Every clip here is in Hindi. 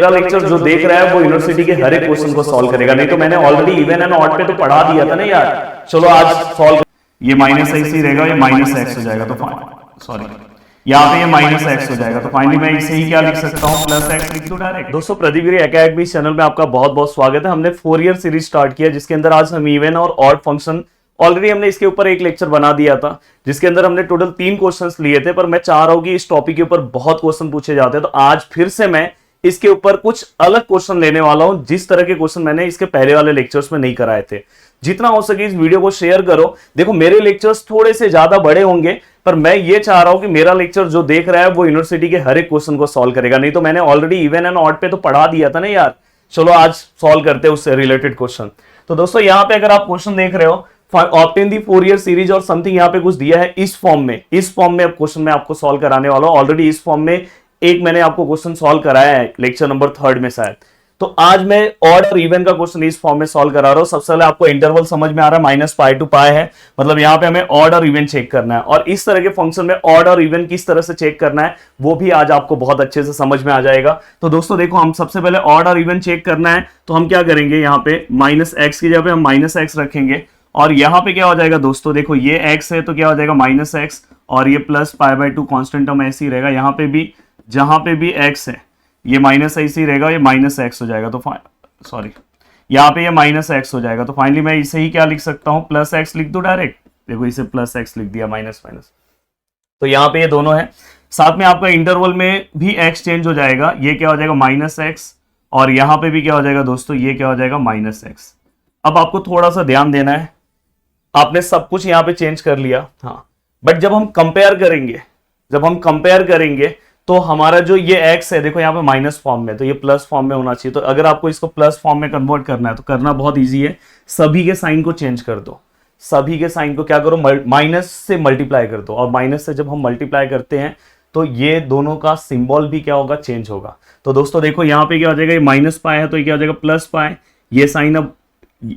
मेरा लेक्चर जो देख रहा है वो यूनिवर्सिटी के हर एक क्वेश्चन को सॉल्व करेगा, नहीं तो मैंने ऑलरेडी इवन एंड ऑड पे तो पढ़ा दिया था ना यार। चलो आज सॉल्व। ये माइनस एक्स ही रहेगा, ये माइनस एक्स हो जाएगा, तो सॉरी यहाँ पे ये माइनस एक्स हो जाएगा, तो फाइनली मैं इसे ही क्या लिख सकता हूँ, प्लस एक्स लिख दूं डायरेक्ट। दोस्तों प्रदीप गिरी एकेडमी चैनल में आपका बहुत बहुत स्वागत है। हमने 4 ईयर सीरीज स्टार्ट किया जिसके अंदर आज हम इवन और ऑड फंक्शन ऑलरेडी हमने इसके ऊपर एक लेक्चर बना दिया था जिसके अंदर हमने टोटल 3 क्वेश्चंस लिए थे, पर मैं चाह रहा हूं कि इस टॉपिक के ऊपर बहुत क्वेश्चन पूछे जाते हैं, तो आज फिर से मैं इसके ऊपर कुछ अलग क्वेश्चन लेने वाला हूं जिस तरह के क्वेश्चन मैंने इसके पहले वाले लेक्चर्स में नहीं कराए थे। जितना हो सके इस वीडियो को शेयर करो। देखो मेरे लेक्चर्स थोड़े से ज्यादा बड़े होंगे, पर मैं ये चाह रहा हूं कि मेरा लेक्चर जो देख रहा है वो यूनिवर्सिटी के हर एक क्वेश्चन को सॉल्व करेगा, नहीं तो मैंने ऑलरेडी इवन एंड ऑड पे तो पढ़ा दिया था ना यार। चलो आज सॉल्व करते हैं उससे रिलेटेड क्वेश्चन। तो दोस्तों यहाँ पे अगर आप क्वेश्चन देख रहे हो, ऑब्टेन दी 4 ईयर सीरीज और समथिंग यहाँ पे कुछ दिया है इस फॉर्म में अब क्वेश्चन मैं आपको सॉल्व कराने वाला हूं। ऑलरेडी इस फॉर्म में एक मैंने आपको क्वेश्चन सॉल्व कराया है लेक्चर नंबर 3 में शायद। तो आज मैं ऑड और इवन का क्वेश्चन इस फॉर्म में सॉल्व करा रहा हूं। सबसे पहले आपको इंटरवल समझ में आ रहा है, -π to π है, मतलब यहाँ पे हमें ऑड और इवन चेक करना है, और इस तरह के फंक्शन में ऑड और इवन किस तरह से चेक करना है वो भी आज आपको बहुत अच्छे से समझ में आ जाएगा। तो दोस्तों देखो, हम सबसे पहले ऑड और इवन चेक करना है, तो हम क्या करेंगे, यहाँ पे -x की जगह पे हम -x रखेंगे, और यहाँ पे क्या हो जाएगा दोस्तों, देखो ये x है तो क्या हो जाएगा -x, और ये +π/2 कांस्टेंट टर्म ऐसे ही रहेगा। यहाँ पे भी जहां पे भी x है ये माइनस ऐसे ही रहेगा, ये -x हो जाएगा, तो सॉरी यहाँ पे ये -x हो जाएगा, तो फाइनली मैं इसे ही क्या लिख सकता हूँ, +x लिख दूं डायरेक्ट। देखो इसे +x लिख दिया, माइनस, तो यहाँ पे ये दोनों है। साथ में आपका इंटरवल में भी x चेंज हो जाएगा, ये क्या हो जाएगा -x, और यहाँ पे भी क्या हो जाएगा दोस्तों, ये क्या हो जाएगा -x। अब आपको थोड़ा सा ध्यान देना है, आपने सब कुछ यहाँ पे चेंज कर लिया, हाँ, बट जब हम कंपेयर करेंगे तो हमारा जो ये x है, देखो यहाँ पे माइनस फॉर्म में, तो ये प्लस फॉर्म में होना चाहिए। तो अगर आपको इसको प्लस फॉर्म में कन्वर्ट करना है तो करना बहुत इजी है, सभी के साइन को चेंज कर दो, सभी के साइन को क्या करो, माइनस से मल्टीप्लाई कर दो, और माइनस से जब हम मल्टीप्लाई करते हैं तो ये दोनों का सिंबल भी क्या होगा, चेंज होगा। तो दोस्तों देखो यहाँ पे क्या हो जाएगा, ये -π है तो ये क्या हो जाएगा +π, ये साइन अब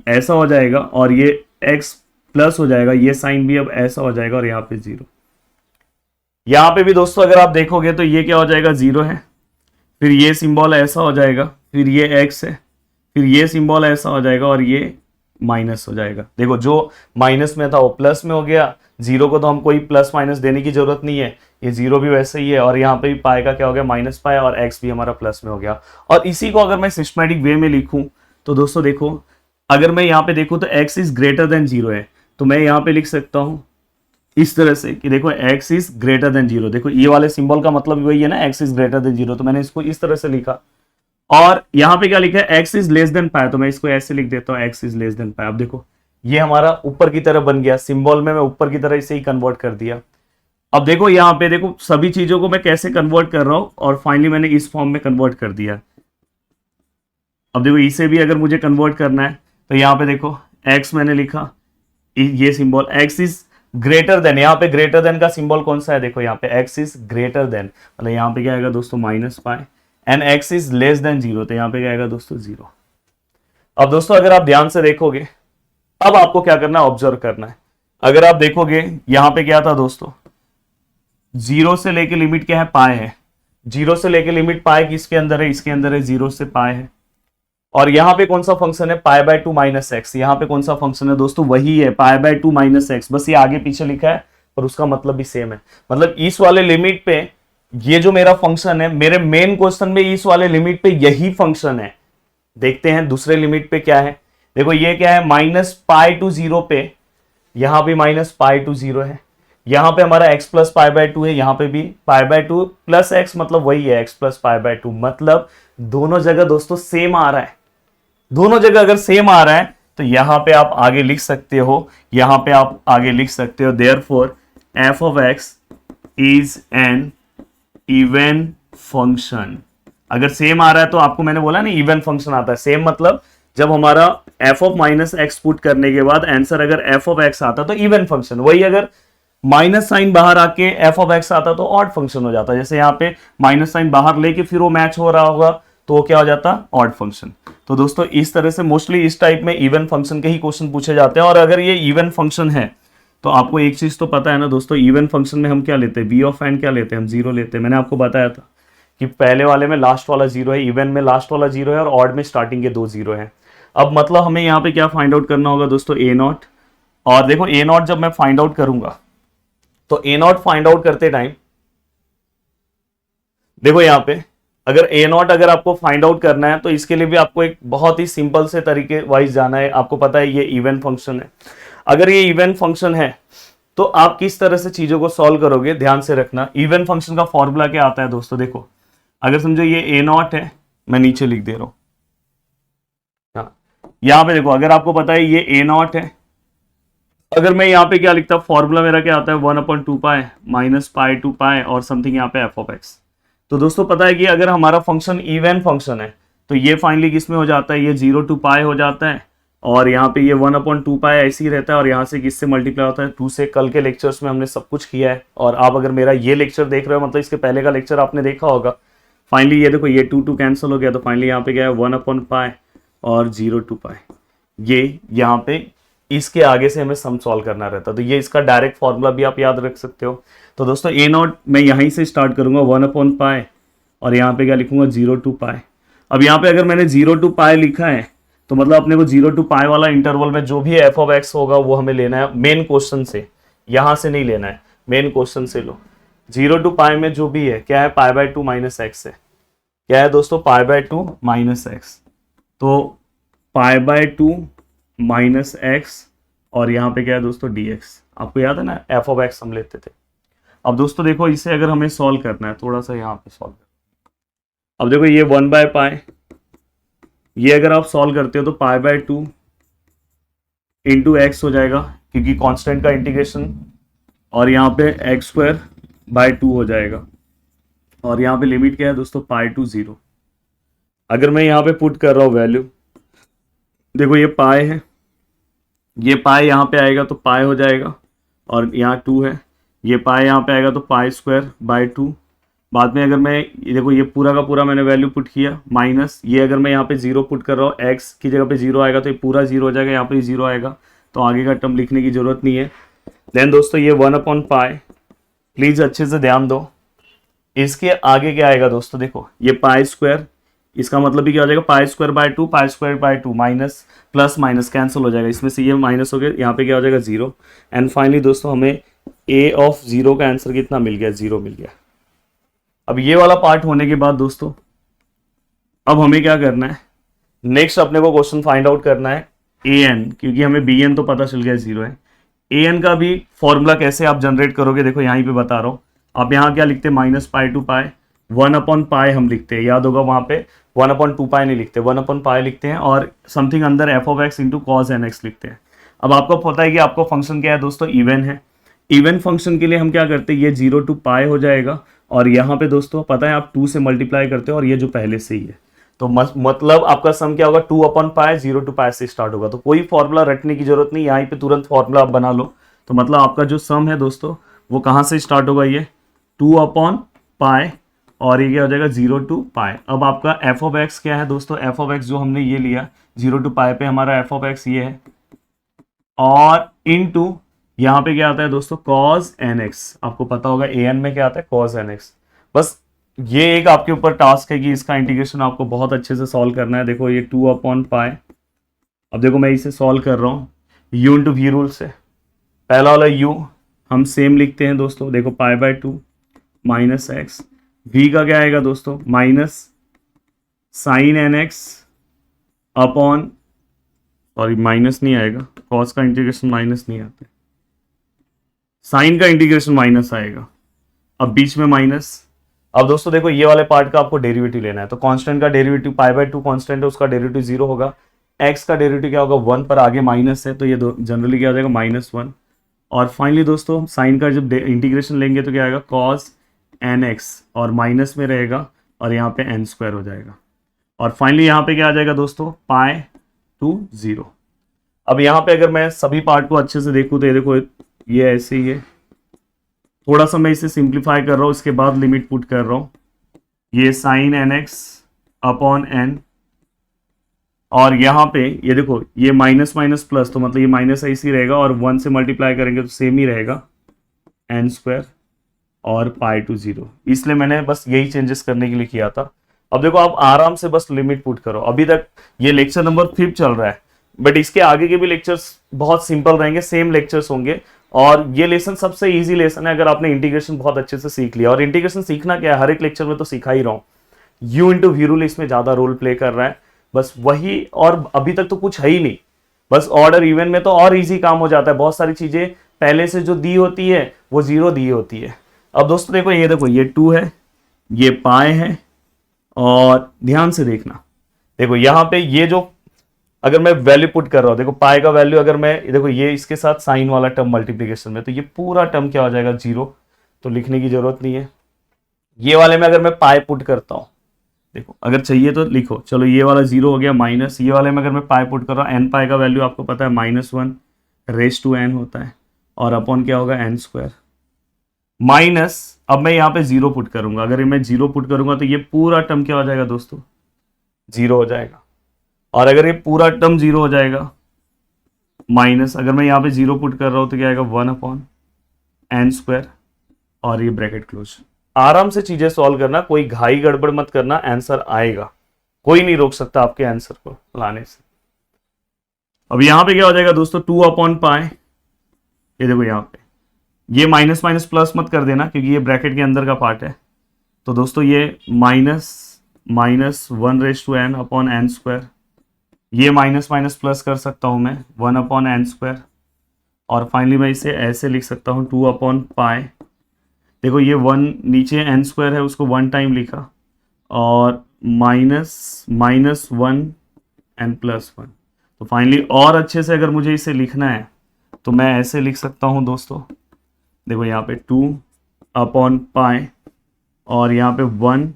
ऐसा हो जाएगा, और ये x प्लस हो जाएगा, ये साइन भी अब ऐसा हो जाएगा, और यहाँ पे 0। यहाँ पे भी दोस्तों अगर आप देखोगे तो ये क्या हो जाएगा, 0 है, फिर ये सिंबल ऐसा हो जाएगा, फिर ये x है, फिर ये सिंबल ऐसा हो जाएगा, और ये माइनस हो जाएगा। देखो जो माइनस में था वो प्लस में हो गया, 0 को तो हम कोई प्लस माइनस देने की जरूरत नहीं है, ये 0 भी वैसे ही है, और यहाँ पे भी पाए का क्या हो गया, -π, और x भी हमारा प्लस में हो गया। और इसी को अगर मैं सिस्टमैटिक वे में लिखूं तो दोस्तों देखो, अगर मैं यहाँ पे देखूं तो x इज ग्रेटर देन 0 है, तो मैं यहाँ पे लिख सकता हूं इस तरह से कि देखो x इज ग्रेटर देन 0। देखो ये वाले सिंबल का मतलब वही है ना, x इज ग्रेटर देन 0, तो मैंने इसको इस तरह से लिखा। और यहाँ पे क्या लिखा है, x इज लेस देन π, तो मैं इसको ऐसे लिख देता हूँ, x इज लेस देन π। अब देखो ये हमारा ऊपर की तरह बन गया, सिंबल में मैं ऊपर की तरह इसे ही कन्वर्ट कर दिया। अब देखो यहाँ पे देखो सभी चीजों को मैं कैसे कन्वर्ट कर रहा हूँ, और फाइनली मैंने इस फॉर्म में कन्वर्ट कर दिया। अब देखो इसे भी अगर मुझे कन्वर्ट करना है तो यहाँ पे देखो x मैंने लिखा, ये symbol x is greater than, यहाँ पे ग्रेटर देन का सिंबल कौन सा है, देखो यहाँ पे x इज ग्रेटर देन, मतलब यहाँ पे क्या आएगा दोस्तों -π, and x is less than 0, तो यहाँ पे क्या आएगा दोस्तों 0। अब दोस्तों अगर आप ध्यान से देखोगे, अब आपको क्या करना है, ऑब्जर्व करना है। अगर आप देखोगे यहाँ पे क्या था दोस्तों, 0 से लेके लिमिट क्या है, π है, 0 से लेके लिमिट π किसके अंदर है, इसके अंदर है, 0 से π है। और यहाँ पे कौन सा फंक्शन है, π/2 -x, यहाँ पे कौन सा फंक्शन है दोस्तों, वही है π/2 -x, बस ये आगे पीछे लिखा है और उसका मतलब भी सेम है। मतलब इस वाले लिमिट पे ये जो मेरा फंक्शन है, मेरे मेन क्वेश्चन में इस वाले लिमिट पे यही फंक्शन है। देखते हैं दूसरे लिमिट पे क्या है, देखो ये क्या है, -π to 0 पे, यहाँ भी -π to 0 है, यहाँ पे हमारा x + π/2 है, यहाँ पे भी π/2 + x, मतलब वही है x + π/2, मतलब दोनों जगह दोस्तों सेम आ रहा है। दोनों जगह अगर सेम आ रहा है तो यहां पे आप आगे लिख सकते हो, यहां पे आप आगे लिख सकते हो, therefore f of x is an even function. अगर सेम आ रहा है तो आपको मैंने बोला ना इवन फंक्शन आता है। सेम मतलब जब हमारा f of -x पुट करने के बाद आंसर अगर f of x आता तो इवन फंक्शन, वही अगर माइनस साइन बाहर आके f of x आता तो ऑड फंक्शन हो जाता। जैसे यहाँ पे माइनस साइन बाहर लेके फिर वो मैच हो रहा होगा तो क्या हो जाता, ऑड फंक्शन। तो दोस्तों इस तरह से मोस्टली इस टाइप में इवन फंक्शन के ही क्वेश्चन पूछे जाते हैं। और अगर ये इवन फंक्शन है तो आपको एक चीज तो पता है ना दोस्तों, इवन फंक्शन में हम क्या लेते हैं, b of n क्या लेते हैं, हम 0 लेते हैं। मैंने आपको बताया था कि पहले वाले में लास्ट वाला जीरो है, इवन में लास्ट वाला जीरो है और ऑड में स्टार्टिंग के 2 जीरो है। अब मतलब हमें यहाँ पे क्या फाइंड आउट करना होगा दोस्तों, ए नॉट। और देखो ए नॉट जब मैं फाइंड आउट करूंगा तो ए नॉट फाइंड आउट करते टाइम देखो यहाँ पे अगर ए नॉट अगर आपको फाइंड आउट करना है तो इसके लिए भी आपको एक बहुत ही सिंपल से तरीके वाइज जाना है। आपको पता है ये इवन फंक्शन है, अगर ये इवन फंक्शन है तो आप किस तरह से चीजों को सॉल्व करोगे, ध्यान से रखना। इवन फंक्शन का फॉर्मूला क्या आता है दोस्तों, देखो अगर समझो ये ए नॉट है, मैं नीचे लिख दे रहा हूं, यहां पे देखो अगर आपको पता है ये ए नॉट है, अगर मैं यहाँ पे क्या लिखता, फॉर्मूला मेरा क्या आता है 1/2 पाई माइनस पाई टू पाई और समथिंग यहाँ पे एफ ऑफ एक्स। तो दोस्तों पता है कि अगर हमारा फंक्शन इवन फंक्शन है तो ये फाइनली किस में हो जाता है, ये 0 to पाई हो जाता है और यहाँ पे ये 1/2 पाई ऐसे ही रहता है और यहाँ से किससे मल्टीप्लाई होता है 2 से। कल के लेक्चर्स में हमने सब कुछ किया है और आप अगर मेरा ये लेक्चर देख रहे हो मतलब इसके पहले का लेक्चर आपने देखा होगा। फाइनली ये देखो ये 2 कैंसिल हो गया तो फाइनली यहाँ पे क्या है 1/पाई और 0 to पाई। ये यहाँ पे इसके आगे से हमें सम सॉल्व करना रहता है, तो ये इसका डायरेक्ट फॉर्मूला भी आप याद रख सकते हो। तो दोस्तों ए नॉट मैं यहीं से स्टार्ट करूंगा 1/पाई और यहाँ पे क्या लिखूंगा 0 to पाई। अब यहाँ पे अगर मैंने 0 to पाई लिखा है तो मतलब अपने को 0 to पाई वाला इंटरवल में जो भी एफ ऑफ एक्स होगा वो हमें लेना है मेन क्वेश्चन से, यहाँ से नहीं लेना है, मेन क्वेश्चन से लो। 0 to पाई में जो भी है क्या है π/2 माइनस एक्स है, क्या है दोस्तों π/2 माइनस एक्स। तो π/2 माइनस एक्स और यहाँ पे क्या है दोस्तों dx। आपको याद है ना एफ ऑफ एक्स हम लेते थे। अब दोस्तों देखो इसे अगर हमें सॉल्व करना है थोड़ा सा यहाँ पे सॉल्व अब देखो ये 1/पाई, ये अगर आप सॉल्व करते हो तो π/2 इंटू एक्स हो जाएगा क्योंकि कांस्टेंट का इंटीग्रेशन, और यहाँ पे x²/2 हो जाएगा और यहाँ पे लिमिट क्या है दोस्तों पाई टू 0। अगर मैं यहाँ पे पुट कर रहा हूँ वैल्यू, देखो ये पाई है, ये पाई यहाँ पे आएगा तो पाई हो जाएगा और यहाँ 2 है, ये पाई यहाँ पे आएगा तो π²/2। बाद में अगर मैं देखो ये पूरा का पूरा मैंने वैल्यू पुट किया माइनस, ये अगर मैं यहाँ पे 0 पुट कर रहा हूँ x की जगह पे 0 आएगा तो ये पूरा 0 हो जाएगा, यहाँ पे 0 आएगा तो आगे का टर्म लिखने की जरूरत नहीं है। देन दोस्तों ये 1/पाई, प्लीज अच्छे से ध्यान दो, इसके आगे क्या आएगा दोस्तों, देखो ये π², इसका मतलब भी क्या हो जाएगा π²/2, π²/2 माइनस प्लस माइनस कैंसिल हो जाएगा, इसमें से ये माइनस हो गया, यहाँ पे क्या हो जाएगा 0। एंड फाइनली दोस्तों हमें a ऑफ 0 का आंसर कितना मिल गया, 0 मिल गया। अब ये वाला पार्ट होने के बाद दोस्तों अब हमें क्या करना है, नेक्स्ट अपने को क्वेश्चन फाइंड आउट करना है an, क्योंकि हमें bn तो पता चल गया 0 है। an का भी फॉर्मूला कैसे आप जनरेट करोगे, देखो यहीं पे बता रहा हूँ। आप यहाँ क्या लिखते हैं -π/2 1/पाई हम लिखते हैं, याद होगा वहां पे 1/2 पाई नहीं लिखते, 1/पाई लिखते हैं और समथिंग अंदर f of x into cos n x लिखते हैं। अब आपको पता है कि आपको फंक्शन क्या है दोस्तों, इवन है। इवन फंक्शन के लिए हम क्या करते हैं, ये 0 to पाई हो जाएगा और यहाँ पे दोस्तों पता है आप 2 से मल्टीप्लाई करते हो और ये जो पहले से ही है तो मतलब आपका सम क्या होगा 2/पाई 0 to पाई से स्टार्ट होगा। तो कोई फॉर्मूला रटने की जरूरत नहीं, यहाँ पे तुरंत फॉर्मूला आप बना लो। तो मतलब आपका जो सम है दोस्तों वो कहाँ से स्टार्ट होगा, ये 2/पाई और ये क्या हो जाएगा 0 to पाई। अब आपका एफ ऑफ एक्स क्या है दोस्तों, एफ ऑफ एक्स जो हमने ये लिया 0 to पाई पे हमारा एफ ऑफ एक्स ये है और इनटू यहाँ पे क्या आता है दोस्तों cos nx। आपको पता होगा an में क्या आता है cos nx। बस ये एक आपके ऊपर टास्क है कि इसका इंटीग्रेशन आपको बहुत अच्छे से सॉल्व करना है। देखो ये 2/पाई, अब देखो मैं इसे सॉल्व कर रहा हूँ u इंटू वी रूल से। पहला वाला u हम सेम लिखते हैं दोस्तों, देखो π/2 माइनस एक्स, v का क्या आएगा दोस्तों minus sine nx upon, sorry minus नहीं आएगा, cos का इंटीग्रेशन माइनस नहीं आता, साइन का इंटीग्रेशन माइनस आएगा, अब बीच में माइनस। अब दोस्तों देखो ये वाले पार्ट का आपको डेरिवेटिव लेना है, तो कांस्टेंट का डेरिवेटिव π/2 कांस्टेंट है, उसका डेरिवेटिव 0 होगा, x का डेरिवेटिव क्या होगा 1 पर आगे माइनस है तो ये जनरली क्या हो जाएगा -1। और फाइनली दोस्तों साइन का जब इंटीग्रेशन लेंगे तो क्या आएगा cos nx और माइनस में रहेगा और यहाँ पे n² हो जाएगा और फाइनली यहाँ पे क्या आ जाएगा दोस्तों π/0। अब यहाँ पे अगर मैं सभी पार्ट को अच्छे से देखूँ तो ये देखो ये ऐसे ही है, थोड़ा सा मैं इसे सिंप्लीफाई कर रहा हूँ, इसके बाद लिमिट पुट कर रहा हूँ, ये साइन nx अपॉन n और यहाँ पे ये देखो ये माइनस माइनस प्लस, तो मतलब ये माइनस ऐसे ही रहेगा और 1 से मल्टीप्लाई करेंगे तो सेम ही रहेगा n² और पाई टू 0, इसलिए मैंने बस यही चेंजेस करने के लिए किया था। अब देखो आप आराम से बस लिमिट पुट करो। अभी तक ये लेक्चर नंबर 5 चल रहा है, बट इसके आगे के भी लेक्चर्स बहुत सिंपल रहेंगे, सेम लेक्चर्स होंगे। और ये लेसन सबसे इजी लेसन है अगर आपने इंटीग्रेशन बहुत अच्छे से सीख लिया। और इंटीग्रेशन सीखना क्या है, हर एक लेक्चर में तो सिखा ही रहा हूँ। यू इंटू वी रूल इसमें ज्यादा रोल प्ले कर रहा है, बस वही। और अभी तक तो कुछ है ही नहीं, बस ऑर्डर इवन में तो और इजी काम हो जाता है। बहुत सारी चीजें पहले से जो दी होती है वो 0 दी होती है। अब दोस्तों देखो ये 2 है, ये पाए है, और ध्यान से देखना, देखो यहां पे ये जो अगर मैं वैल्यू पुट कर रहा हूं, देखो पाई का वैल्यू अगर मैं देखो ये इसके साथ साइन वाला टर्म मल्टीप्लीकेशन में, तो ये पूरा टर्म क्या हो जाएगा 0, तो लिखने की जरूरत नहीं है। ये वाले में अगर मैं पाई पुट करता हूं, देखो अगर चाहिए तो लिखो, चलो ये वाला 0 हो गया माइनस, ये वाले में अगर मैं पाई पुट कर रहा हूं, एन पाई का वैल्यू आपको पता है -1 रेस टू एन होता है, और अपॉन क्या होगा एन स्क्वायर माइनस। अब मैं यहाँ पे 0 पुट करूंगा, अगर मैं 0 पुट करूंगा तो ये पूरा टर्म क्या हो जाएगा दोस्तों 0 हो जाएगा। और अगर ये पूरा टर्म 0 हो जाएगा माइनस, अगर मैं यहाँ पे 0 पुट कर रहा हूं तो क्या आएगा 1/n स्क्वायर, और ये ब्रैकेट क्लोज। आराम से चीजें सॉल्व करना, कोई घाई गड़बड़ मत करना, आंसर आएगा, कोई नहीं रोक सकता आपके आंसर को लाने से। अब यहां पे क्या हो जाएगा दोस्तों 2/पाई, ये देखो यहाँ पे ये माइनस माइनस प्लस मत कर देना क्योंकि ये ब्रैकेट के अंदर का पार्ट है। तो दोस्तों ये -1/n अपॉन एन स्क्वायर, ये माइनस माइनस प्लस कर सकता हूं मैं 1/n स्क्वायर, और फाइनली मैं इसे ऐसे लिख सकता हूं 2/पाई। देखो ये 1 नीचे n स्क्वायर है उसको 1 टाइम लिखा, और -1 n + 1। तो फाइनली और अच्छे से अगर मुझे इसे लिखना है तो मैं ऐसे लिख सकता हूं दोस्तों, देखो यहाँ पे 2/पाई, और यहाँ पे 1,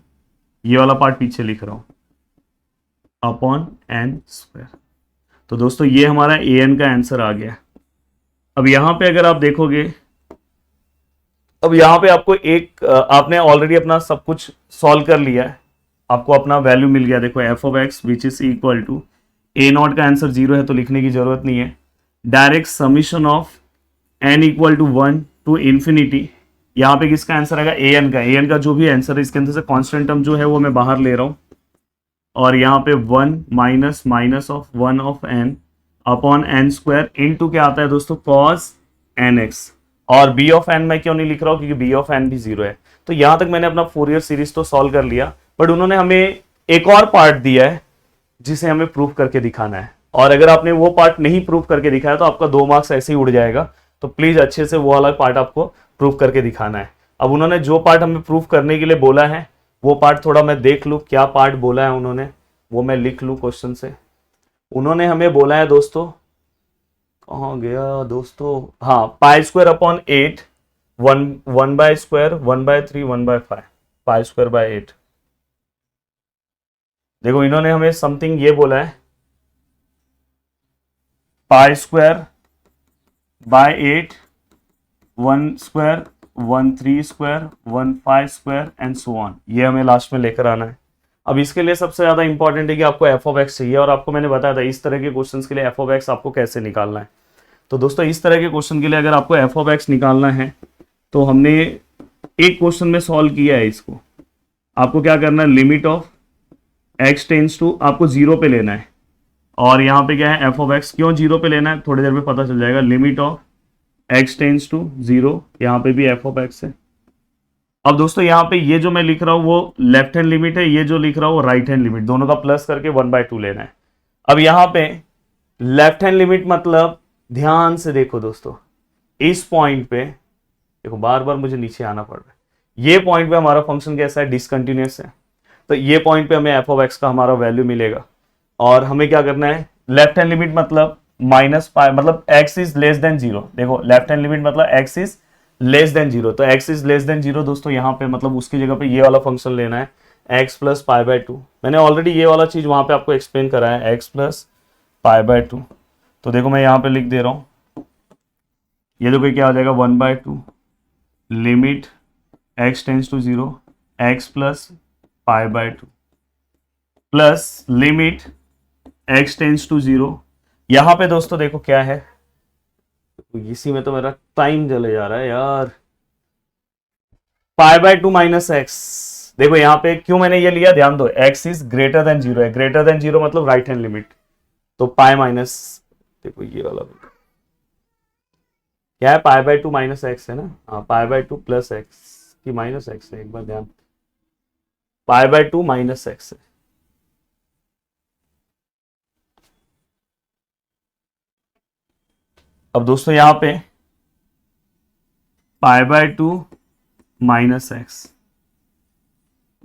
ये वाला पार्ट पीछे लिख रहा हूं अपॉन एन स्क्वायर। तो दोस्तों ये हमारा an का आंसर आ गया। अब यहां पे अगर आप देखोगे, अब यहां पे आपको एक आपने ऑलरेडी अपना सब कुछ सॉल्व कर लिया है, आपको अपना वैल्यू मिल गया। देखो f(x) which is equal to a0 का आंसर 0 है तो लिखने की जरूरत नहीं है, direct summation of n equal to 1 to infinity. यहाँ पे किसका आंसर आएगा an का जो भी आंसर है इसके अंदर से कांस्टेंट टर्म जो है वो मैं बाहर ले रहा हूं, और यहाँ पे 1 minus minus of 1/n upon n square into क्या आता है दोस्तों cos nx। और b(n) मैं क्यों नहीं लिख रहा हूँ क्योंकि b(n) भी 0 है। तो यहां तक मैंने अपना फोरियर सीरीज तो सॉल्व कर लिया, बट उन्होंने हमें एक और पार्ट दिया है जिसे हमें प्रूफ करके दिखाना है, और अगर आपने वो पार्ट नहीं प्रूफ करके दिखाया तो आपका 2 मार्क्स ऐसे ही उड़ जाएगा। तो प्लीज अच्छे से वो वाला पार्ट आपको प्रूफ करके दिखाना है। अब उन्होंने जो पार्ट हमें प्रूफ करने के लिए बोला है वो पार्ट थोड़ा मैं देख लूं, क्या पार्ट बोला है उन्होंने वो मैं लिख लूं क्वेश्चन से। उन्होंने हमें बोला है दोस्तों, कहाँ गया दोस्तों, हाँ π²/8 1/2 1/3 1/5 π²/8। देखो इन्होंने हमें समथिंग ये बोला है π²/8 1² 1/3² 1/5² एंड सो ऑन, ये हमें लास्ट में लेकर आना है। अब इसके लिए सबसे ज्यादा इंपॉर्टेंट है कि आपको f(x) चाहिए, और आपको मैंने बताया था इस तरह के क्वेश्चंस के लिए f(x) आपको कैसे निकालना है। तो दोस्तों इस तरह के क्वेश्चन के लिए अगर आपको f(x) निकालना है तो हमने एक क्वेश्चन में सॉल्व किया है इसको। आपको क्या करना है, limit of x tends to आपको 0 पे लेना है, और यहाँ पे क्या है f(x) क्यों 0 पे लेना है थोड़ी देर में पता चल जाएगा। Limit of x tends to 0, यहाँ पे भी f(x) है। अब दोस्तों यहाँ पे ये जो मैं लिख रहा हूं वो लेफ्ट हैंड लिमिट है, ये जो लिख रहा हूं वो राइट हैंड लिमिट, दोनों का प्लस करके 1/2 लेना है। अब यहाँ पे लेफ्ट हैंड लिमिट मतलब ध्यान से देखो दोस्तों, इस पॉइंट पे देखो, बार बार मुझे नीचे आना पड़ रहा है, ये पॉइंट पे हमारा फंक्शन कैसा है, डिसकंटिन्यूअस है। तो ये पॉइंट पे हमें f(x) का हमारा वैल्यू मिलेगा, और हमें क्या करना है, लेफ्ट हैंड लिमिट मतलब -π मतलब x इज लेस देन 0। देखो लेफ्ट हैंड लिमिट मतलब x इज लेस देन 0, तो x इज लेस देन 0 दोस्तों यहाँ पे मतलब उसकी जगह पे ये वाला फंक्शन लेना है x + π/2। मैंने ऑलरेडी ये वाला चीज वहां पे आपको एक्सप्लेन करा है, x + π/2। तो देखो मैं यहाँ पे लिख दे रहा हूं, ये देखो क्या हो जाएगा 1/2 limit x tends to 0 x + π/2 plus limit x tends to 0। यहां पे दोस्तों देखो क्या है, इसी में तो मेरा टाइम चले जा रहा है यार। Pi by 2 minus x. देखो यहाँ पे क्यों मैंने ये लिया, ध्यान दो, x इज ग्रेटर देन 0 है, ग्रेटर देन 0 मतलब राइट हैंड लिमिट, तो पाई माइनस, देखो ये वाला क्या है, पाई बाय 2 माइनस एक्स है ना, हाँ पाई बाय 2 प्लस एक्स की माइनस एक्स है, एक बार ध्यान, पाई बाय 2 माइनस एक्स है। अब दोस्तों यहाँ पे पाई बाय 2 माइनस एक्स।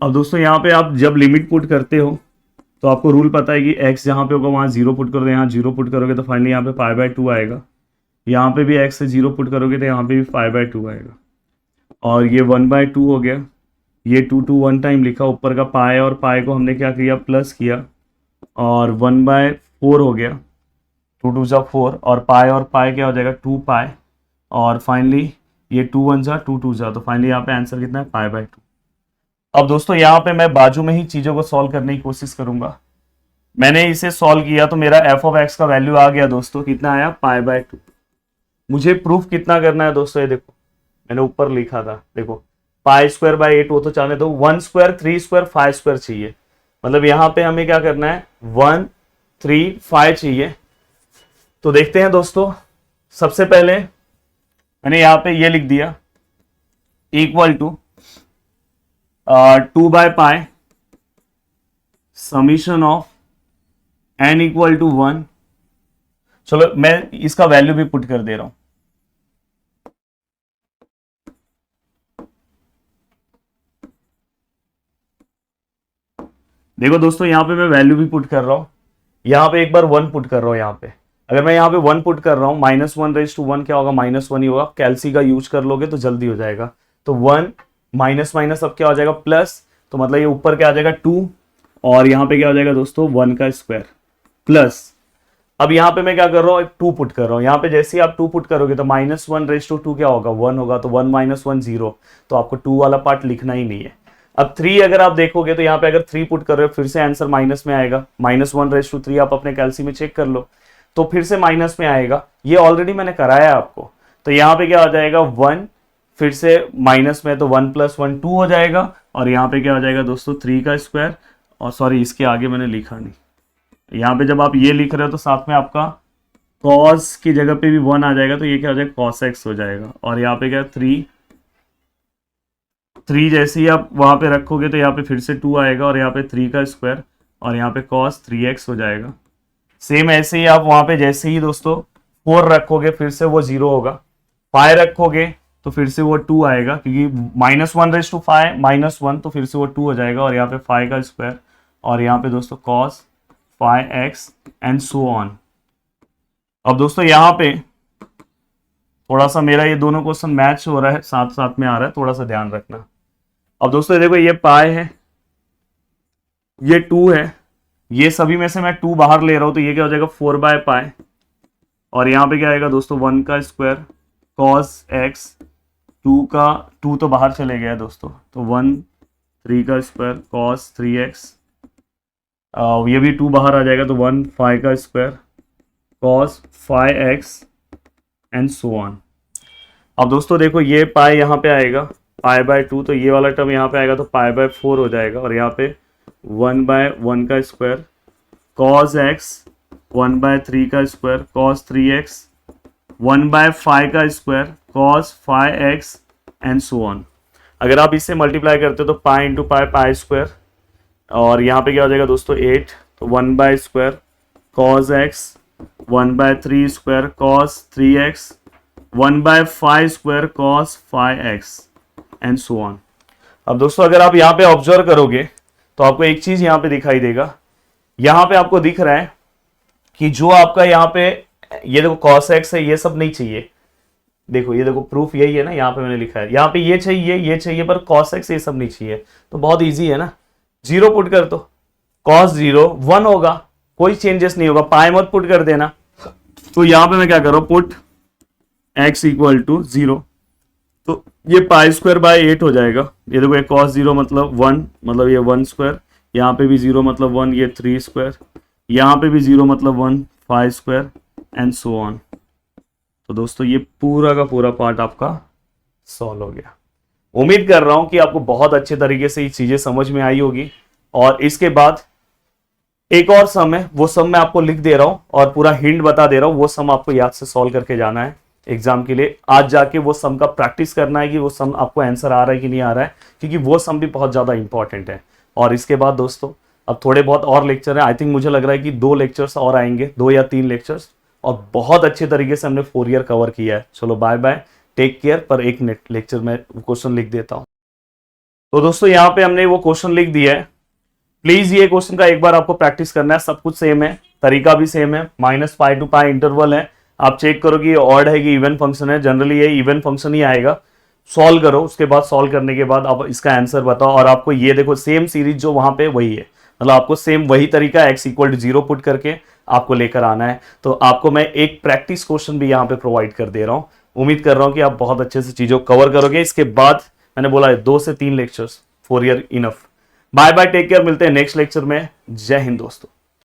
अब दोस्तों यहाँ पे आप जब लिमिट पुट करते हो तो आपको रूल पता है कि x जहाँ पे होगा वहाँ 0 पुट करो, यहाँ 0 पुट करोगे तो फाइनली यहाँ पे पाई बाय 2 आएगा, यहाँ पे भी x से 0 पुट करोगे तो यहाँ पे भी पाई बाय 2 आएगा, और ये 1/2 हो गया, ये 2 1 टाइम लिखा, ऊपर का पाए और पाए को हमने क्या किया, प्लस किया, और 1/4 हो गया, 2 2 जा 4, और पाए क्या हो जाएगा 2 पाए, और फाइनली ये 2 1 जा 2 2 जा, तो फाइनली यहाँ पे आंसर कितना है, पाई बाय 2। अब दोस्तों यहाँ पे मैं बाजू में ही चीज़ों को सॉल्व करने की कोशिश करूंगा। मैंने इसे सॉल्व किया तो मेरा एफ ऑफ एक्स का वैल्यू आ गया दोस्तों, कितना आया, पाई बाय 2। मुझे प्रूफ कितना करना है दोस्तों, ये देखो मैंने ऊपर लिखा था, देखो पाई स्क्वायर बाय 8 वो तो चाहने दो, 1 स्क्वायर 3 स्क्वायर 5 स्क्वायर चाहिए, मतलब यहाँ पे हमें क्या करना है, 1 3 5 चाहिए। तो देखते हैं दोस्तों, सबसे पहले मैंने यहाँ पे ये लिख दिया, equal to 2 by pi summation of n equal to 1। चलो मैं इसका वैल्यू भी पुट कर दे रहा हूं, देखो दोस्तों यहाँ पे मैं वैल्यू भी पुट कर रहा हूं, यहाँ पे एक बार 1 पुट कर रहा हूं, यहाँ पे अगर मैं यहाँ पे 1 पुट कर रहा हूं, -1 क्या होगा, -1 ही होगा, कैल्सी का यूज कर लोगे तो जल्दी हो जाएगा, तो 1 माइनस माइनस अब क्या हो जाएगा प्लस, तो मतलब ये ऊपर क्या आ जाएगा 2, और यहाँ पे क्या हो जाएगा दोस्तों 1 का स्क्वायर प्लस, अब यहाँ पे मैं क्या कर रहा हूँ, 2 पुट कर रहा हूँ, यहाँ पे जैसे ही आप 2 पुट करोगे तो -1/2 क्या होगा, 1 होगा, तो 1 - 1 0, तो आपको 2 वाला पार्ट लिखना ही नहीं है। अब 3 अगर आप देखोगे तो यहाँ पे अगर 3 पुट कर रहे हो फिर से आंसर माइनस में आएगा, -1/3 आप अपने कैल्सी में चेक कर लो, तो फिर से माइनस में आएगा, ये ऑलरेडी मैंने कराया आपको, तो यहाँ पे क्या हो जाएगा 1, फिर से माइनस में, तो 1 + 1 2 हो जाएगा, और यहाँ पे क्या हो जाएगा दोस्तों 3 का स्क्वायर, और सॉरी इसके आगे मैंने लिखा नहीं, यहाँ पे जब आप ये लिख रहे हो तो साथ में आपका cos की जगह पे भी 1 आ जाएगा, तो ये क्या हो जाएगा cos x हो जाएगा, और यहाँ पे क्या 3 जैसे ही आप वहां पे रखोगे तो यहाँ पे फिर से 2 आएगा, और यहाँ पे 3 का स्क्वायर, और यहाँ पे cos 3x हो जाएगा। सेम ऐसे ही आप वहां पे जैसे ही दोस्तों 4 रखोगे फिर से वो 0 होगा, 5 रखोगे तो फिर से वो 2 आएगा, क्योंकि -1/5 -1 तो फिर से वो 2 हो जाएगा, और यहाँ पे 5 का स्क्वायर, और यहाँ पे दोस्तों cos 5x and so on. अब दोस्तों यहाँ पे थोड़ा सा मेरा ये दोनों क्वेश्चन मैच हो रहा है, साथ साथ में आ रहा है, थोड़ा सा ध्यान रखना। अब दोस्तों देखो ये पाई है, ये 2 है, ये सभी में से मैं 2 बाहर ले रहा हूं, तो ये क्या हो जाएगा 4 बाय पाई, और यहाँ पे क्या आएगा दोस्तों 1 का स्क्वायर cos x, 2 तो बाहर चले गया दोस्तों, तो 1 3 का स्क्वायर cos 3x, ये भी 2 बाहर आ जाएगा, तो 1 5 का square cos 5x and so on. अब दोस्तों देखो ये पाई यहाँ पे आएगा पाई बाय 2, तो ये वाला टर्म यहाँ पे आएगा तो पाई बाय 4 हो जाएगा, और यहाँ पे 1/1 का स्क्वायर cos x, 1/3 का स्क्वायर cos 3x, 1/5 का square cos 5x and so on. अगर आप इससे मल्टीप्लाई करते हो तो पाई इंटू पाई स्क्वायर, और यहाँ पे क्या हो जाएगा दोस्तों 8, तो 1/2 cos x, 1/3 square cos 3x, 1/5 square cos 5x and so on. अब दोस्तों अगर आप यहाँ पे ऑब्जर्व करोगे तो आपको एक चीज यहाँ पे दिखाई देगा, यहाँ पे आपको दिख रहा है कि जो आपका यहाँ पे ये देखो cos x है, ये सब नहीं चाहिए, देखो ये देखो प्रूफ यही है ना, यहाँ पे मैंने लिखा है, यहाँ पे ये चाहिए पर cos x ये सब नहीं चाहिए, तो बहुत इजी है ना, 0 पुट कर दो, cos 0 1 होगा, कोई चेंजेस नहीं होगा, पाई मत पुट कर देना, तो यहाँ पे मैं क्या कर रहा हूँ पुट x इक्वल टू 0, तो ये पाई स्क्वायर बाय 8 हो जाएगा, ये देखो ये cos 0 मतलब 1, मतलब ये 1 स्क्वायर, यहाँ पे भी 0 मतलब 1, ये 3 स्क्वायर, यहाँ पे भी 0 मतलब 1 5 स्क्वायर एंड सो ऑन। तो दोस्तों ये पूरा का पूरा पार्ट आपका सॉल्व हो गया। उम्मीद कर रहा हूं कि आपको बहुत अच्छे तरीके से ये चीजें समझ में आई होगी। और इसके बाद एक और सम है, वो सम मैं आपको लिख दे रहा हूं और पूरा हिंट बता दे रहा हूं। वो सम आपको याद से सॉल्व करके जाना है एग्जाम के लिए। आज जाके वो सम का प्रैक्टिस करना है कि वो सम आपको आंसर आ रहा है कि नहीं आ रहा है, क्योंकि वो सम भी बहुत ज्यादा इंपॉर्टेंट है। और इसके बाद दोस्तों अब थोड़े बहुत और लेक्चर है। आई थिंक मुझे लग रहा है कि 2 लेक्चर्स और आएंगे, 2 या 3 लेक्चर्स, और बहुत अच्छे तरीके से हमने 4 ईयर कवर किया है। चलो बाय बाय, टेक केयर। पर एक लेक्चर में क्वेश्चन लिख देता हूं। तो दोस्तों यहाँ पे हमने वो क्वेश्चन लिख दिया है। प्लीज ये क्वेश्चन का एक बार आपको प्रैक्टिस करना है। सब कुछ सेम है, तरीका भी सेम है, -π to π इंटरवल है। आप चेक करो कि ऑड है कि इवन फंक्शन है। जनरली ये इवन फंक्शन ही आएगा। सॉल्व करो, उसके बाद सॉल्व करने के बाद आप इसका आंसर बताओ। और आपको ये देखो सेम सीरीज जो वहां पे वही है, मतलब आपको सेम वही तरीका x = 0 पुट करके आपको लेकर आना है। तो आपको मैं एक प्रैक्टिस क्वेश्चन भी यहाँ पे प्रोवाइड कर दे रहा हूँ। उम्मीद कर रहा हूँ कि आप बहुत अच्छे से चीजों को कवर करोगे। इसके बाद मैंने बोला है 2 से 3 lectures, 4 year enough. Bye bye, take care. मिलते हैं नेक्स्ट लेक्चर में। जय हिंद दोस्तों।